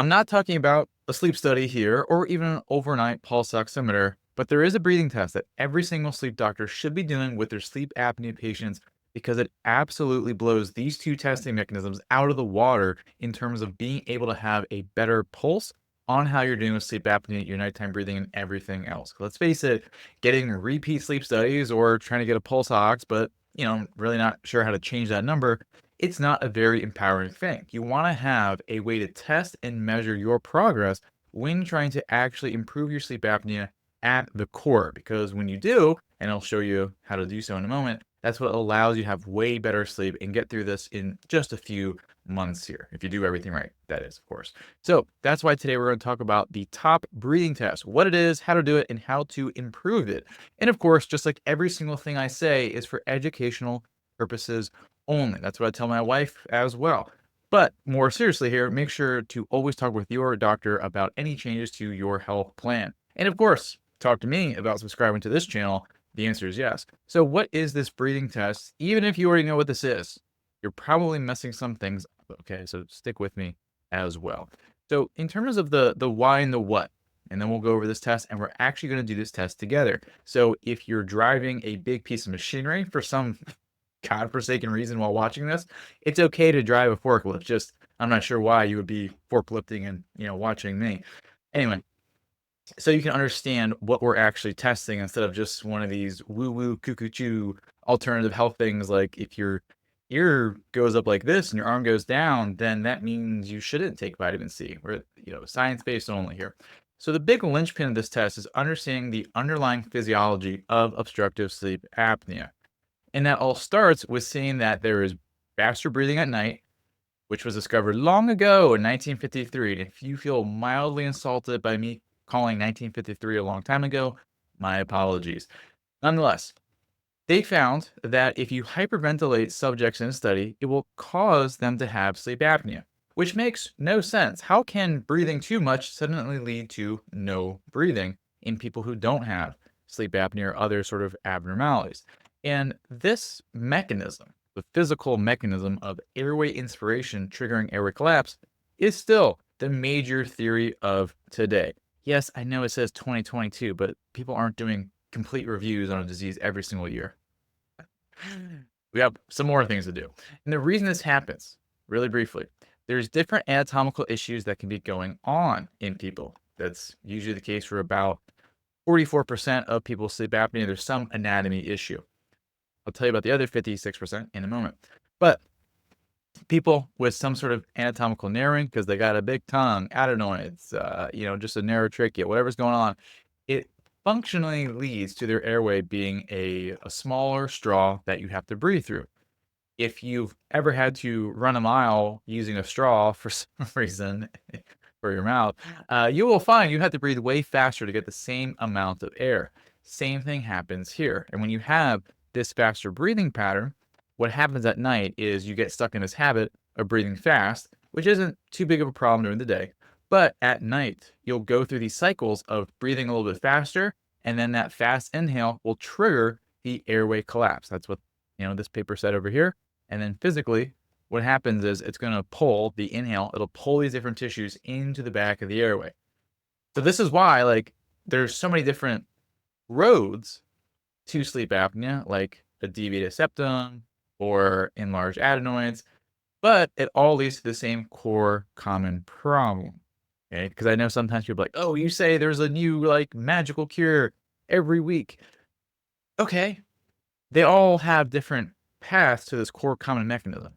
I'm not talking about a sleep study here or even an overnight pulse oximeter, but there is a breathing test that every single sleep doctor should be doing with their sleep apnea patients because it absolutely blows these two testing mechanisms out of the water in terms of being able to have a better pulse on how you're doing with sleep apnea, your nighttime breathing, and everything else. Let's face it, getting repeat sleep studies or trying to get a pulse ox, but really not sure how to change that number, it's not a very empowering thing. You want to have a way to test and measure your progress when trying to actually improve your sleep apnea at the core. Because when you do, and I'll show you how to do so in a moment, that's what allows you to have way better sleep and get through this in just a few months here. If you do everything right, that is, of course. So that's why today we're going to talk about the top breathing test, what it is, how to do it, and how to improve it. And of course, just like every single thing I say is for educational purposes only. That's what I tell my wife as well. But more seriously here, make sure to always talk with your doctor about any changes to your health plan. And of course, talk to me about subscribing to this channel. The answer is yes. So what is this breathing test? Even if you already know what this is, you're probably messing some things up. Okay, so stick with me as well. So in terms of the why and the what, and then we'll go over this test, and we're actually going to do this test together. So if you're driving a big piece of machinery for some godforsaken reason while watching this, it's okay to drive a forklift. Just I'm not sure why you would be forklifting and watching me. Anyway, so you can understand what we're actually testing instead of just one of these woo-woo cuckoo-choo alternative health things like if your ear goes up like this and your arm goes down, then that means you shouldn't take vitamin C. We're science-based only here. So the big linchpin of this test is understanding the underlying physiology of obstructive sleep apnea. And that all starts with seeing that there is faster breathing at night, which was discovered long ago in 1953. And if you feel mildly insulted by me calling 1953 a long time ago, my apologies. Nonetheless, they found that if you hyperventilate subjects in a study, it will cause them to have sleep apnea, which makes no sense. How can breathing too much suddenly lead to no breathing in people who don't have sleep apnea or other sort of abnormalities? And this mechanism, the physical mechanism of airway inspiration triggering airway collapse, is still the major theory of today. Yes, I know it says 2022, but people aren't doing complete reviews on a disease every single year. We have some more things to do. And the reason this happens, really briefly, there's different anatomical issues that can be going on in people. That's usually the case for about 44% of people with sleep apnea. There's some anatomy issue. I'll tell you about the other 56% in a moment. But people with some sort of anatomical narrowing, because they got a big tongue, adenoids, just a narrow trachea, whatever's going on, it functionally leads to their airway being a smaller straw that you have to breathe through. If you've ever had to run a mile using a straw for some reason for your mouth, you will find you have to breathe way faster to get the same amount of air. Same thing happens here. And when you have this faster breathing pattern, what happens at night is you get stuck in this habit of breathing fast, which isn't too big of a problem during the day. But at night, you'll go through these cycles of breathing a little bit faster, and then that fast inhale will trigger the airway collapse. That's what this paper said over here. And then physically, what happens is it's going to pull the inhale, it'll pull these different tissues into the back of the airway. So this is why, there's so many different roads to sleep apnea, like a deviated septum or enlarged adenoids, but it all leads to the same core common problem. Okay, because I know sometimes people are like, oh, you say there's a new magical cure every week. Okay, they all have different paths to this core common mechanism.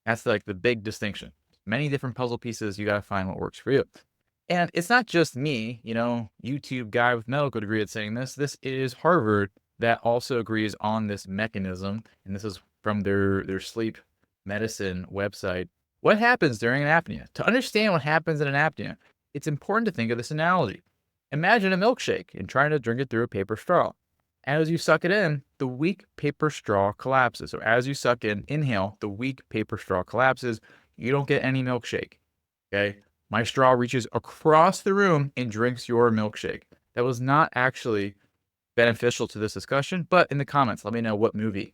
That's the big distinction. Many different puzzle pieces, you got to find what works for you. And it's not just me, YouTube guy with medical degree that's saying this. This is Harvard that also agrees on this mechanism. And this is from their sleep medicine website. What happens during an apnea? To understand what happens in an apnea, it's important to think of this analogy. Imagine a milkshake and trying to drink it through a paper straw. As you suck it in, the weak paper straw collapses. So as you suck in, inhale, the weak paper straw collapses. You don't get any milkshake. Okay? My straw reaches across the room and drinks your milkshake. That was not actually beneficial to this discussion, but in the comments, let me know what movie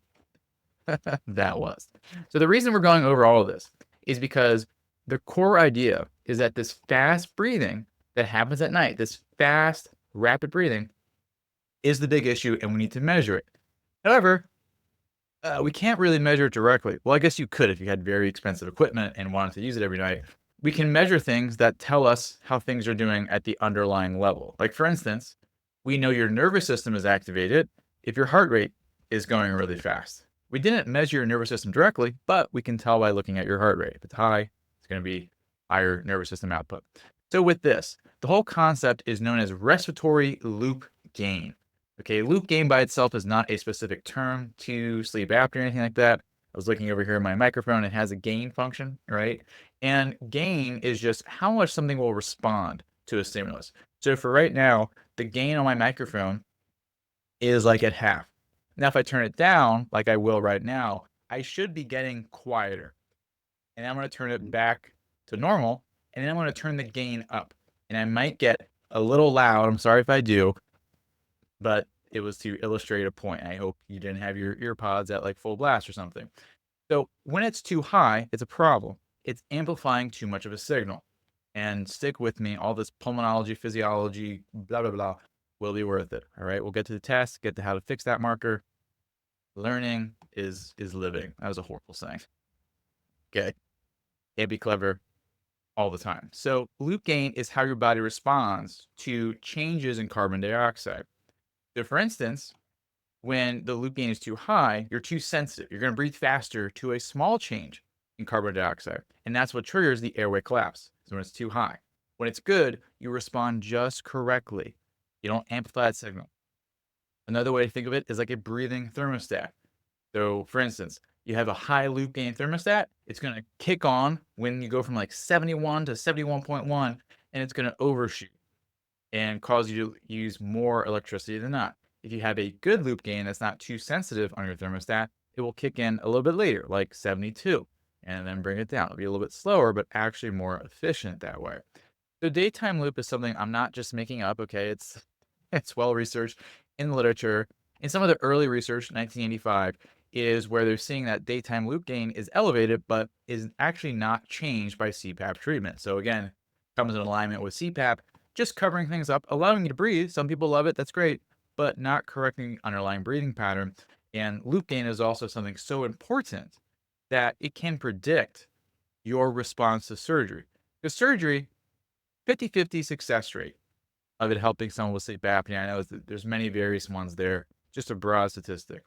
that was. So the reason we're going over all of this is because the core idea is that this fast breathing that happens at night, this fast, rapid breathing, is the big issue, and we need to measure it. However, we can't really measure it directly. Well, I guess you could if you had very expensive equipment and wanted to use it every night. We can measure things that tell us how things are doing at the underlying level. Like, for instance, we know your nervous system is activated if your heart rate is going really fast. We didn't measure your nervous system directly, but we can tell by looking at your heart rate. If it's high, it's going to be higher nervous system output. So with this, the whole concept is known as respiratory loop gain. Okay, loop gain by itself is not a specific term to sleep apnea or anything like that. I was looking over here at my microphone. It has a gain function, right? And gain is just how much something will respond to a stimulus. So for right now, the gain on my microphone is like at half. Now, if I turn it down, like I will right now, I should be getting quieter. And I'm going to turn it back to normal, and then I'm going to turn the gain up. And I might get a little loud. I'm sorry if I do, but it was to illustrate a point. I hope you didn't have your ear pods at like full blast or something. So when it's too high, it's a problem. It's amplifying too much of a signal. And stick with me, all this pulmonology, physiology, blah, blah, blah, will be worth it. All right, we'll get to the test, get to how to fix that marker. Learning is living. That was a horrible saying. Okay, can't be clever all the time. So loop gain is how your body responds to changes in carbon dioxide. So for instance, when the loop gain is too high, you're too sensitive. You're going to breathe faster to a small change in carbon dioxide. And that's what triggers the airway collapse. So when it's too high. When it's good, you respond just correctly. You don't amplify that signal. Another way to think of it is like a breathing thermostat. So for instance, you have a high loop gain thermostat. It's going to kick on when you go from like 71 to 71.1, and it's going to overshoot and cause you to use more electricity than not. If you have a good loop gain that's not too sensitive on your thermostat, it will kick in a little bit later, like 72, and then bring it down. It'll be a little bit slower, but actually more efficient that way. The daytime loop is something I'm not just making up, okay? It's well researched in the literature. In some of the early research, 1985, is where they're seeing that daytime loop gain is elevated, but is actually not changed by CPAP treatment. So again, comes in alignment with CPAP, just covering things up, allowing you to breathe. Some people love it, that's great, but not correcting the underlying breathing pattern. And loop gain is also something so important that it can predict your response to surgery. Because surgery, 50-50 success rate of it helping someone with sleep apnea. I know there's many various ones there, just a broad statistic.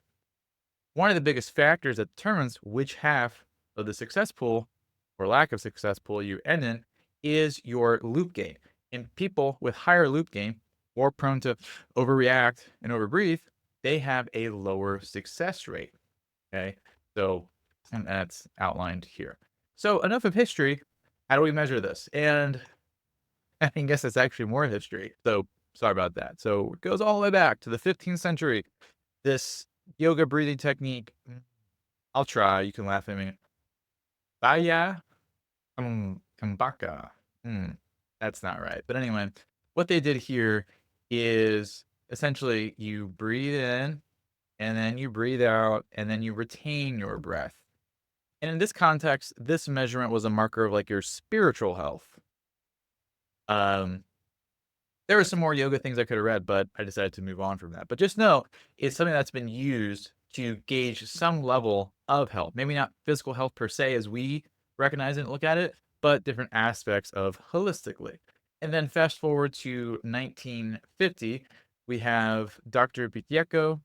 One of the biggest factors that determines which half of the success pool or lack of success pool you end in is your loop gain. And people with higher loop gain, more prone to overreact and overbreathe, they have a lower success rate. Okay, so and that's outlined here. So enough of history. How do we measure this? And I guess it's actually more history. So sorry about that. So it goes all the way back to the 15th century. This yoga breathing technique, I'll try. You can laugh at me. Baya Kambaka. That's not right. But anyway, what they did here is essentially you breathe in and then you breathe out and then you retain your breath. And in this context, this measurement was a marker of like your spiritual health. There were some more yoga things I could have read, but I decided to move on from that. But just know it's something that's been used to gauge some level of health. Maybe not physical health per se as we recognize it and look at it, but different aspects of holistically. And then fast forward to 1950, we have Dr. Buteyko.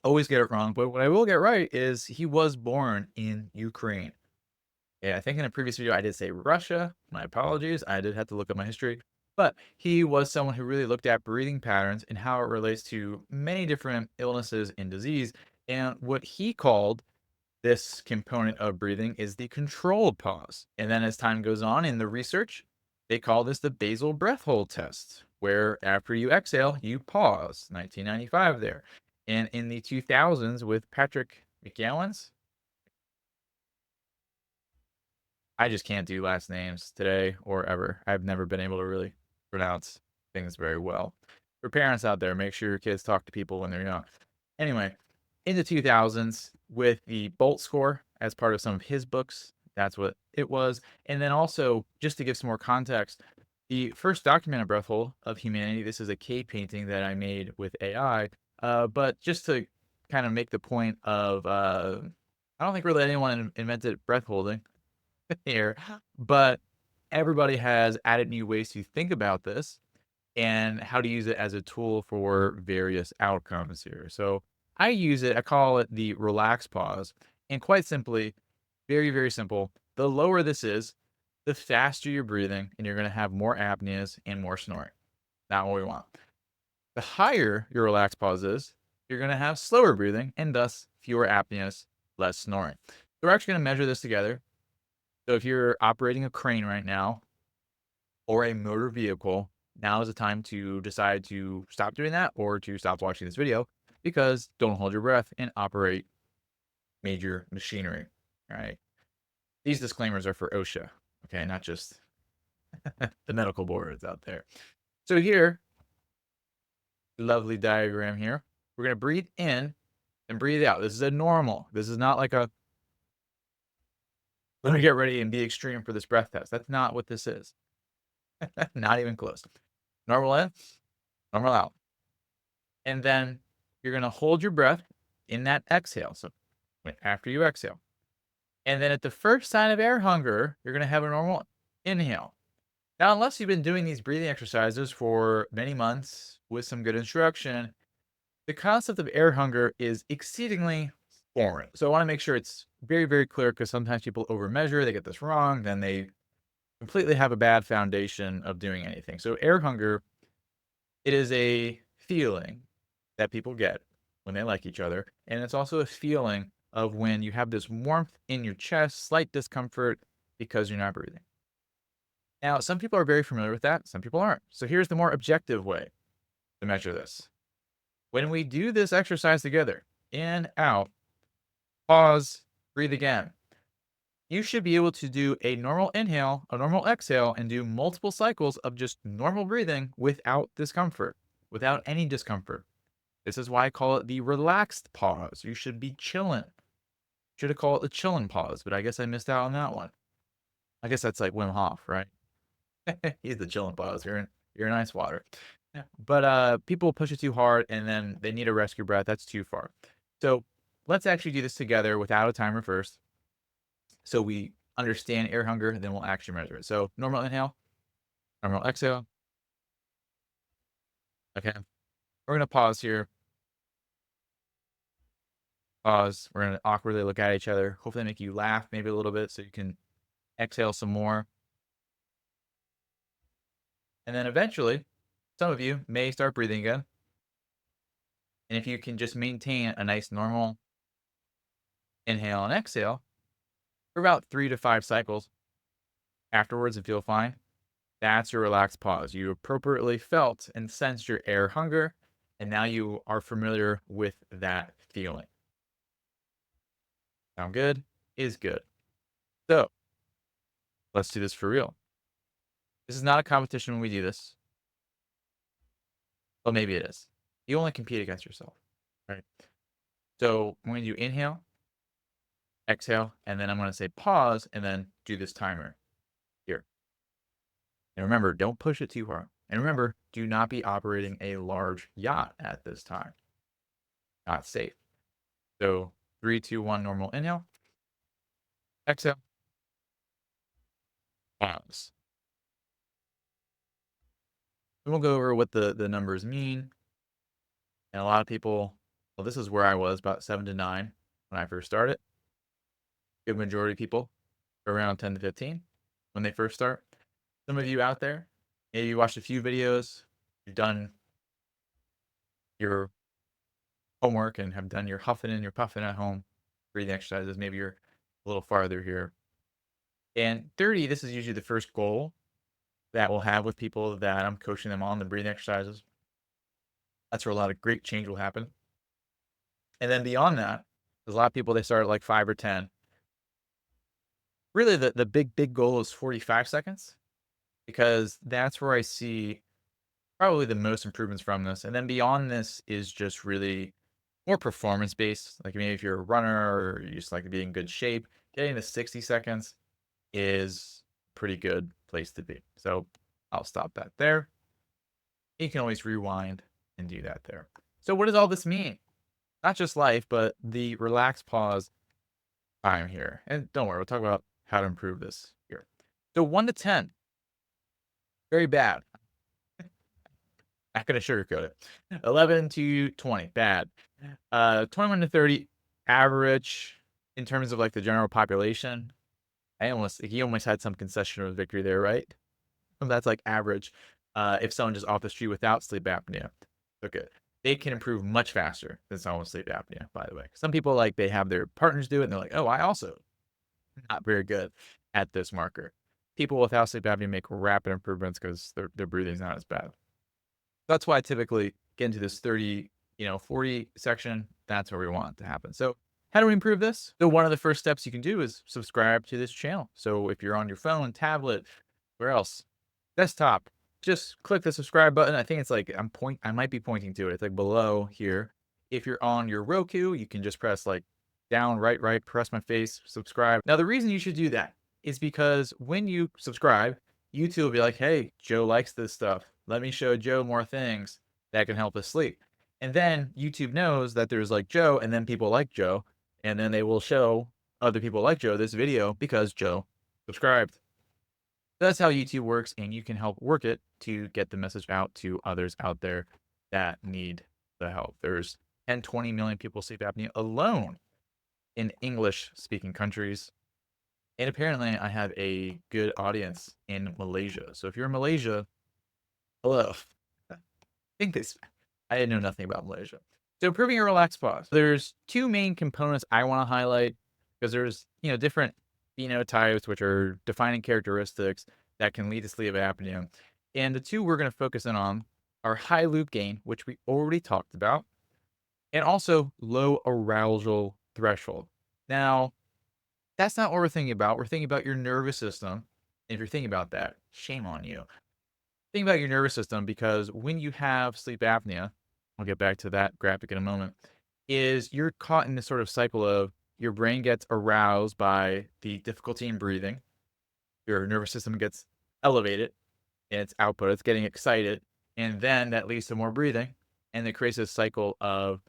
Always get it wrong, but what I will get right is he was born in Ukraine. Yeah, I think in a previous video I did say Russia. My apologies. I did have to look up my history. But he was someone who really looked at breathing patterns and how it relates to many different illnesses and disease. And what he called this component of breathing is the controlled pause. And then as time goes on in the research, they call this the basal breath hold test, where after you exhale, you pause. 1995 there. And in the 2000s with Patrick McGowan's, I just can't do last names today or ever. I've never been able to really pronounce things very well. For parents out there, make sure your kids talk to people when they're young. Anyway, in the 2000s, with the Bolt score as part of some of his books, That's what it was. And then also, just to give some more context, the first documented breath hold of humanity, this is a cave painting that I made with AI. But just to kind of make the point of, I don't think really anyone invented breath holding here, but everybody has added new ways to think about this and how to use it as a tool for various outcomes here. So I use it, I call it the relax pause. And quite simply, very, very simple. The lower this is, the faster you're breathing, and you're going to have more apneas and more snoring. Not what we want. The higher your relax pause is, you're going to have slower breathing and thus fewer apneas, less snoring. So we're actually going to measure this together. So if you're operating a crane right now or a motor vehicle, now is the time to decide to stop doing that or to stop watching this video, because don't hold your breath and operate major machinery. All right. These disclaimers are for OSHA, okay, not just the medical boards out there. So here, lovely diagram here. We're going to breathe in and breathe out. This is a normal. This is not like a, let me get ready and be extreme for this breath test. That's not what this is. Not even close. Normal in, normal out. And then you're going to hold your breath in that exhale. So after you exhale. And then at the first sign of air hunger, you're going to have a normal inhale. Now, unless you've been doing these breathing exercises for many months with some good instruction, the concept of air hunger is exceedingly foreign. So I want to make sure it's very, very clear, because sometimes people overmeasure, they get this wrong, then they completely have a bad foundation of doing anything. So air hunger, it is a feeling that people get when they like each other. And it's also a feeling of when you have this warmth in your chest, slight discomfort because you're not breathing. Now, some people are very familiar with that, some people aren't. So here's the more objective way to measure this. When we do this exercise together, in, out, pause, breathe again, you should be able to do a normal inhale, a normal exhale, and do multiple cycles of just normal breathing without discomfort, without any discomfort. This is why I call it the relaxed pause. You should be chilling. Should have called it the chilling pause, but I guess I missed out on that one. I guess that's like Wim Hof, right? He's the chilling pause. You're in ice water. Yeah. But people push it too hard and then they need a rescue breath. That's too far. So let's actually do this together without a timer first, so we understand air hunger, and then we'll actually measure it. So normal inhale, normal exhale. Okay. We're going to pause here. Pause. We're going to awkwardly look at each other. Hopefully make you laugh maybe a little bit so you can exhale some more. And then eventually, some of you may start breathing again. And if you can just maintain a nice normal inhale and exhale for about 3 to 5 cycles afterwards and feel fine, that's your relaxed pause. You appropriately felt and sensed your air hunger, and now you are familiar with that feeling. Sound good? Is good. So let's do this for real. This is not a competition when we do this. Well, maybe it is. You only compete against yourself, right? So I'm going to do inhale, exhale, and then I'm going to say pause, and then do this timer here. And remember, don't push it too hard. And remember, do not be operating a large yacht at this time. Not safe. So 3, 2, 1, normal inhale, exhale, pause. And we'll go over what the numbers mean. And a lot of people, well, this is where I was, about 7 to 9 when I first started. Good majority of people around 10 to 15 when they first start. Some of you out there, maybe you watched a few videos, you've done your homework and have done your huffing and your puffing at home, breathing exercises. Maybe you're a little farther here. And 30, this is usually the first goal that we'll have with people that I'm coaching them on the breathing exercises. That's where a lot of great change will happen. And then beyond that, there's a lot of people, they start at like 5 or 10. Really, the big goal is 45 seconds, because that's where I see probably the most improvements from this. And then beyond this is just really more performance based. Like maybe if you're a runner or you just like to be in good shape, getting to 60 seconds, is a pretty good place to be. So I'll stop that there. You can always rewind and do that there. So what does all this mean? Not just life, but the relax pause time here. And don't worry, we'll talk about how to improve this here. So 1 to 10, very bad. Not gonna sugarcoat it. 11 to 20, bad. 21 to 30, average in terms of like the general population. He almost had some concession of victory there, right? That's like average. If someone just off the street without sleep apnea, okay, they can improve much faster than someone with sleep apnea. By the way, some people like they have their partners do it, and they're like, "Oh, I also not very good at this marker." People without sleep apnea make rapid improvements because their breathing's not as bad. That's why I typically get into this 30, 40 section. That's where we want it to happen. So how do we improve this? So one of the first steps you can do is subscribe to this channel. So if you're on your phone, tablet, where else? Desktop, just click the subscribe button. I think it's like I might be pointing to it. It's like below here. If you're on your Roku, you can just press like down, right, press my face, subscribe. Now the reason you should do that is because when you subscribe, YouTube will be like, hey, Joe likes this stuff. Let me show Joe more things that can help us sleep. And then YouTube knows that there's like Joe, and then people like Joe, and then they will show other people like Joe this video because Joe subscribed. That's how YouTube works, and you can help work it to get the message out to others out there that need the help. There's 10, 20 million people with sleep apnea alone in English speaking countries. And apparently I have a good audience in Malaysia. So if you're in Malaysia, hello. I think this, I know nothing about Malaysia. So improving your relaxed pause. There's two main components I want to highlight because there's, different phenotypes, which are defining characteristics that can lead to sleep apnea. And the two we're going to focus in on are high loop gain, which we already talked about, and also low arousal threshold. Now, that's not what we're thinking about. We're thinking about your nervous system. If you're thinking about that, shame on you. Think about your nervous system because when you have sleep apnea, I'll get back to that graphic in a moment, is you're caught in this sort of cycle of your brain gets aroused by the difficulty in breathing. Your nervous system gets elevated in its output. It's getting excited. And then that leads to more breathing. And it creates a cycle of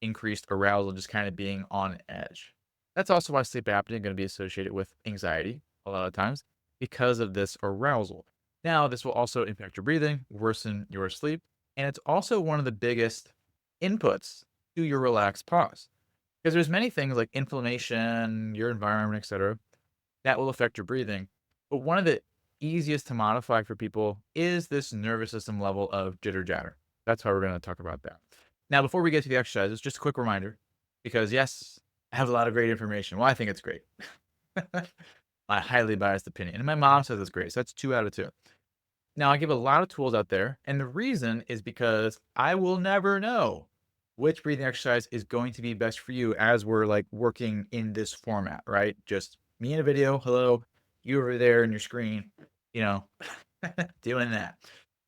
increased arousal, just kind of being on edge. That's also why sleep apnea is going to be associated with anxiety a lot of times because of this arousal. Now, this will also impact your breathing, worsen your sleep, and it's also one of the biggest inputs to your relaxed pause. Because there's many things like inflammation, your environment, etc., that will affect your breathing. But one of the easiest to modify for people is this nervous system level of jitter jatter. That's how we're going to talk about that. Now, before we get to the exercises, just a quick reminder, because yes, I have a lot of great information. Well, I think it's great. My highly biased opinion. And my mom says it's great. So that's 2 out of 2. Now, I give a lot of tools out there. And the reason is because I will never know which breathing exercise is going to be best for you as we're like working in this format, right? Just me in a video. Hello, you over there in your screen, you know, doing that.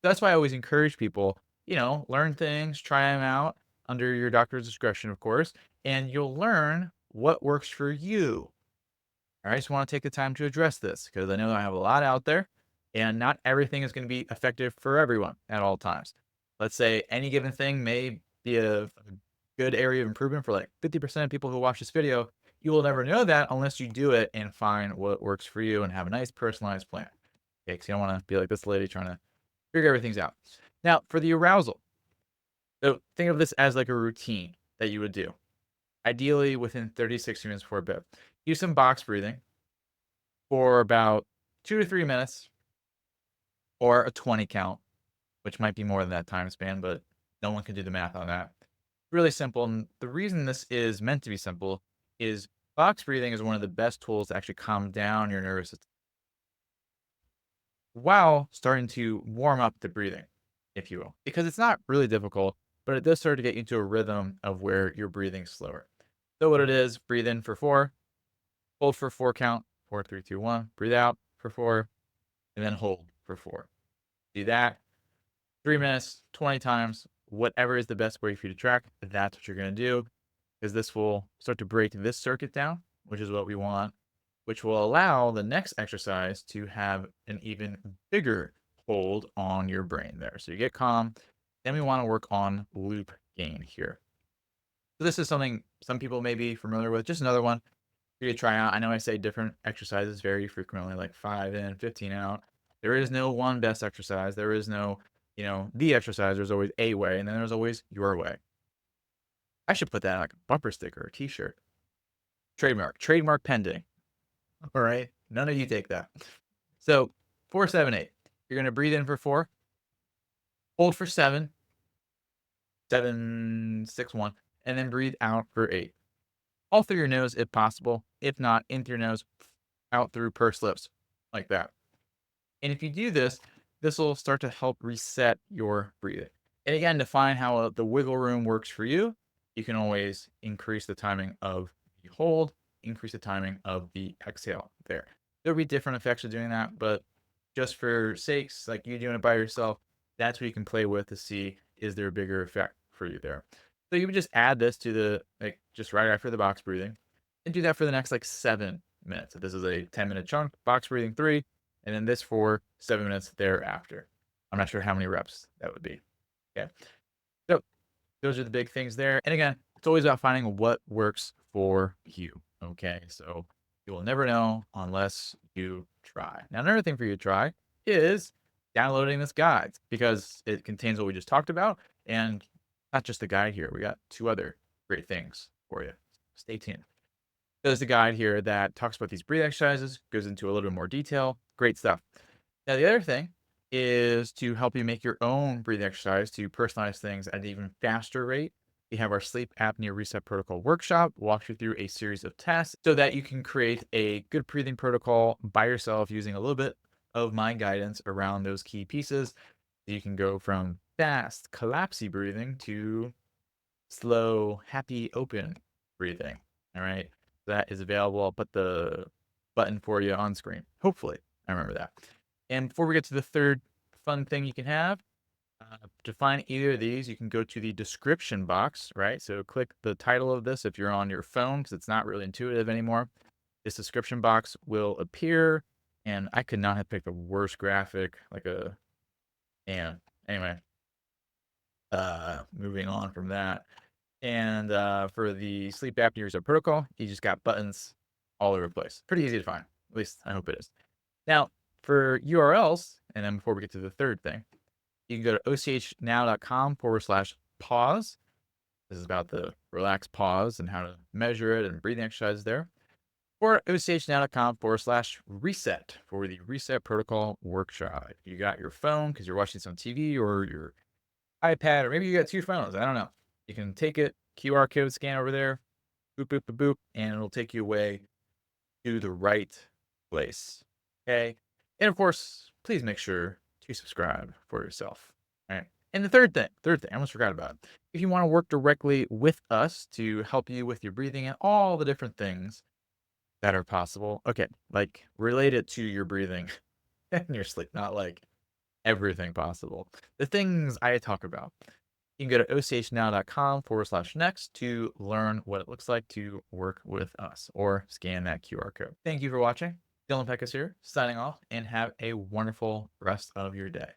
That's why I always encourage people, learn things, try them out under your doctor's discretion, of course, and you'll learn what works for you. All right, I just want to take the time to address this because I know I have a lot out there and not everything is going to be effective for everyone at all times. Let's say any given thing may be a good area of improvement for like 50% of people who watch this video. You will never know that unless you do it and find what works for you and have a nice personalized plan. Okay, because you don't want to be like this lady trying to figure everything out. Now, for the arousal, so think of this as like a routine that you would do, ideally within 36 minutes before bed. Use some box breathing for about 2 to 3 minutes or a 20 count, which might be more than that time span, but no one can do the math on that. Really simple. And the reason this is meant to be simple is box breathing is one of the best tools to actually calm down your nervous system while starting to warm up the breathing, if you will, because it's not really difficult, but it does start to get you into a rhythm of where you're breathing slower. So what it is, breathe in for 4, hold for 4 count, 4, 3, 2, 1, breathe out for 4, and then hold for 4. Do that 3 minutes, 20 times, whatever is the best way for you to track, that's what you're going to do, because this will start to break this circuit down, which is what we want. which will allow the next exercise to have an even bigger hold on your brain there. So you get calm. Then we want to work on loop gain here. So this is something some people may be familiar with. Just another one for you to try out. I know I say different exercises very frequently, like 5 in, 15 out. There is no one best exercise. There is no, the exercise. There's always a way, and then there's always your way. I should put that on like a bumper sticker or a t-shirt. Trademark pending. All right. None of you take that. So 4, 7, 8. You're going to breathe in for 4, hold for 7, 7, 6, 1, and then breathe out for 8. All through your nose if possible. If not, in through your nose, out through pursed lips, like that. And if you do this, this will start to help reset your breathing. And again, to find how the wiggle room works for you, you can always increase the timing of the hold, increase the timing of the exhale there. There'll be different effects of doing that, but just for sakes, like you doing it by yourself, that's what you can play with to see, is there a bigger effect for you there. So you would just add this to just right after the box breathing and do that for the next 7 minutes. If this is a 10-minute chunk, box breathing 3, and then this for 7 minutes thereafter. I'm not sure how many reps that would be. Okay. So those are the big things there. And again, it's always about finding what works for you. Okay. So you will never know unless you try. Now, another thing for you to try is downloading this guide, because it contains what we just talked about, and not just the guide here. We got 2 other great things for you. Stay tuned. There's a guide here that talks about these breathing exercises, goes into a little bit more detail. Great stuff. Now, the other thing is to help you make your own breathing exercise to personalize things at an even faster rate. We have our sleep apnea reset protocol workshop, walks you through a series of tests so that you can create a good breathing protocol by yourself using a little bit of my guidance around those key pieces. You can go from fast, collapsy breathing to slow, happy, open breathing. All right. That is available. I'll put the button for you on screen. Hopefully, I remember that. And before we get to the third fun thing you can have, to find either of these, you can go to the description box, right? So click the title of this if you're on your phone, because it's not really intuitive anymore. This description box will appear, and I could not have picked a worse graphic, and anyway, moving on from that. And for the sleep apnea reset protocol, you just got buttons all over the place. Pretty easy to find. At least I hope it is. Now, for URLs, and then before we get to the third thing, you can go to ochnow.com/pause. This is about the relaxed pause and how to measure it and breathing exercises there. Or ochnow.com/reset for the reset protocol workshop. You got your phone because you're watching some TV, or your iPad, or maybe you got 2 phones. I don't know. You can take it, QR code scan over there, boop, boop, boop, boop, and it'll take you away to the right place. Okay. And of course, please make sure to subscribe for yourself. All right. And the third thing, I almost forgot about it. If you want to work directly with us to help you with your breathing and all the different things that are possible, okay, like related to your breathing and your sleep, not like everything possible. The things I talk about. You can go to ochnow.com/next to learn what it looks like to work with us, or scan that QR code. Thank you for watching. Dylan Peckus here, signing off, and have a wonderful rest of your day.